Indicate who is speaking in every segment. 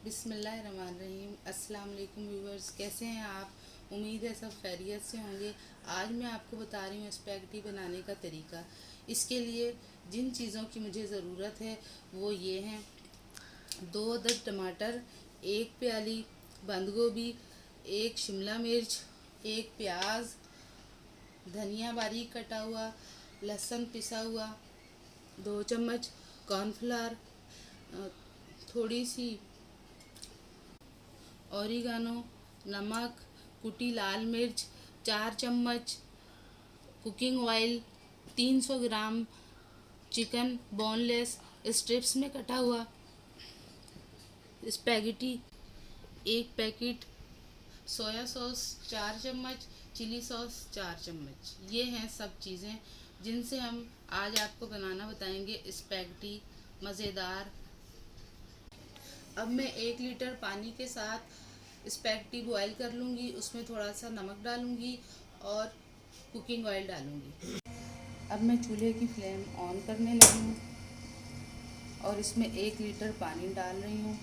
Speaker 1: बिस्मिल्लाहिर्रहमानिर्रहीम। अस्सलाम वालेकुम व्यूवर्स, कैसे हैं आप? उम्मीद है सब खैरियत से होंगे। आज मैं आपको बता रही हूँ स्पैगेटी बनाने का तरीका। इसके लिए जिन चीज़ों की मुझे ज़रूरत है वो ये हैं: 2 अदद टमाटर, 1 प्याली बंद गोभी, 1 शिमला मिर्च, 1 प्याज, धनिया बारीक कटा हुआ, लहसुन पिसा हुआ, 2 चम्मच कॉर्नफ्लावर, थोड़ी सी ओरिगानो, नमक, कुटी लाल मिर्च, 4 चम्मच cooking oil, 300 gram chicken boneless strips में कटा हुआ, स्पैगेटी 1 पैकेट, सोया सॉस 4 चम्मच, चिली सॉस 4 चम्मच। ये हैं सब चीज़ें जिनसे हम आज आपको बनाना बताएंगे स्पैगेटी मज़ेदार। अब मैं 1 लीटर पानी के साथ स्पैगेटी बॉयल कर लूँगी। उसमें थोड़ा सा नमक डालूँगी और कुकिंग ऑयल डालूँगी। अब मैं चूल्हे की फ्लेम ऑन करने लगी हूँ और इसमें 1 लीटर पानी डाल रही हूँ।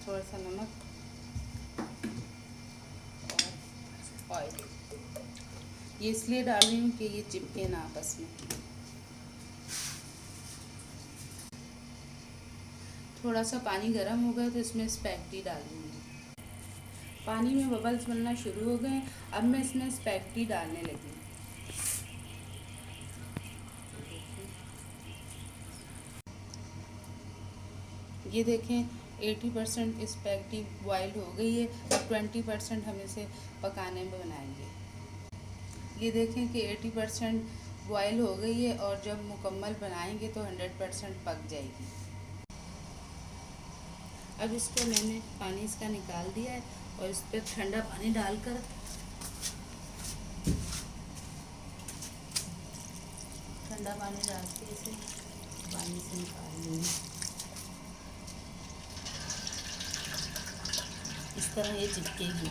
Speaker 1: थोड़ा सा नमक और ऑयल। ये इसलिए डाल रही हूँ कि ये चिपके ना आपस में। थोड़ा सा पानी गर्म हो गया तो इसमें स्पैगेटी डाल दूँगी। पानी में बबल्स बनना शुरू हो गए। अब मैं इसमें स्पैगेटी डालने लगी। ये देखें 80% स्पैगेटी बॉयल हो गई है। अब 20% हम इसे पकाने में बनाएंगे। ये देखें कि 80% बॉयल हो गई है और जब मुकम्मल बनाएंगे तो 100% पक जाएगी। अब इसको मैंने पानी इसका निकाल दिया है और इस पर ठंडा पानी डालकर ठंडा पानी डाल के इसे पानी से निकाल लूँगी। इस तरह ये चिपकेगी।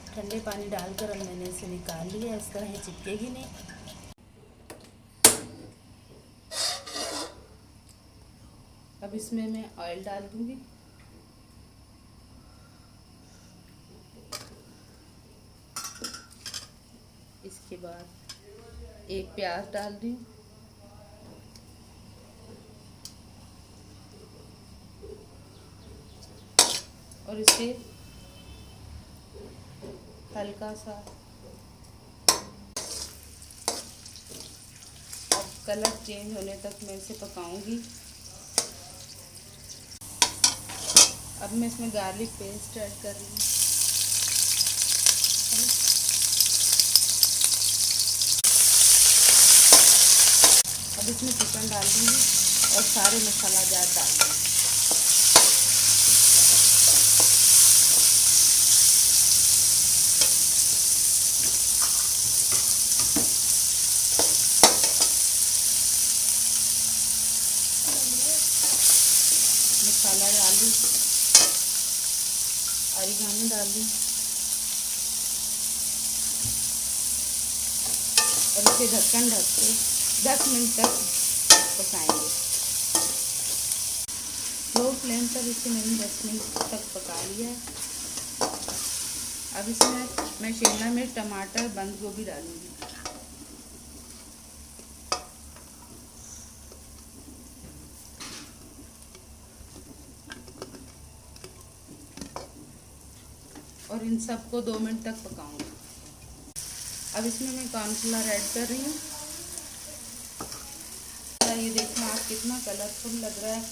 Speaker 1: ठंडे पानी डालकर अब मैंने इसे निकाल लिया। इस तरह ये चिपकेगी नहीं। अब इसमें मैं ऑयल डाल दूँगी। इसके बाद 1 प्याज डाल दी और इसे हल्का सा अब कलर चेंज होने तक मैं इसे पकाऊंगी। अब मैं इसमें गार्लिक पेस्ट ऐड कर रही हूँ। अब इसमें चिकन डाल दूँगी और सारे मसाला जात डाल दूँगी। मसाला डाल दूँ, ओरिगानो डाल दूँ और इसे ढक्कन ढक के 10 मिनट तक पकाएंगे। लो फ्लेम पर इसे मैंने 10 मिनट तक पका लिया है। अब इसमें मैं शिमला मिर्च, टमाटर, बंद गोभी डालूँगी। और इन सबको 2 मिनट तक पकाऊंगी। अब इसमें मैं कॉर्नफ्लावर ऐड कर रही हूँ। ये देखें आप, कितना कलरफुल लग रहा है।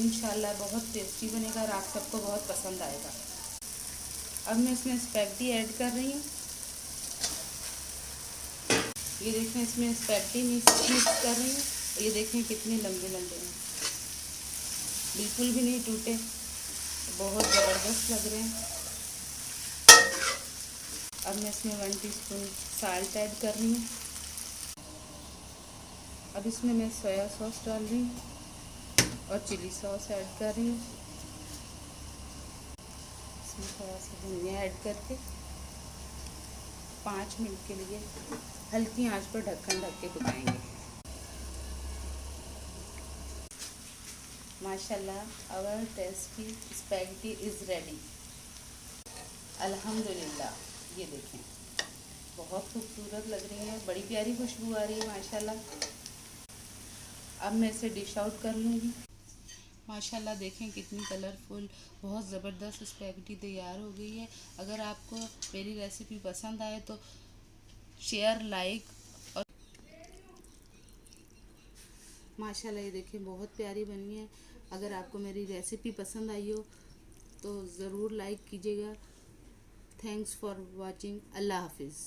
Speaker 1: इंशाल्लाह बहुत टेस्टी बनेगा और आप सबको बहुत पसंद आएगा। अब मैं इसमें स्पैगेटी ऐड कर रही हूँ। ये देखें इसमें स्पैगेटी मिक्स कर रही हूँ। ये देखें कितने लंबे लंबे हैं, बिल्कुल भी नहीं टूटे, बहुत ज़बरदस्त लग रहे हैं। अब मैं इसमें 1 टीस्पून साल्ट ऐड कर रही हूँ। अब इसमें मैं सोया सॉस डाल रही हूँ और चिली सॉस ऐड कर रही हूँ। इसमें थोड़ा सा धनिया ऐड करके 5 मिनट के लिए हल्की आंच पर ढक्कन ढक के पकाएंगे। माशाल्लाह our tasty spaghetti is ready. अल्हम्दुलिल्लाह, ये देखें बहुत खूबसूरत लग रही है, बड़ी प्यारी खुशबू आ रही है माशाल्लाह। अब मैं इसे डिश आउट कर लूँगी। माशाल्लाह देखें कितनी कलरफुल, बहुत ज़बरदस्त स्पैगेटी तैयार हो गई है। अगर आपको मेरी रेसिपी पसंद आए तो शेयर, लाइक और माशाल्लाह ये देखें बहुत प्यारी बनी है। अगर आपको मेरी रेसिपी पसंद आई हो तो ज़रूर लाइक कीजिएगा। Thanks for watching. अल्लाह हाफिज़।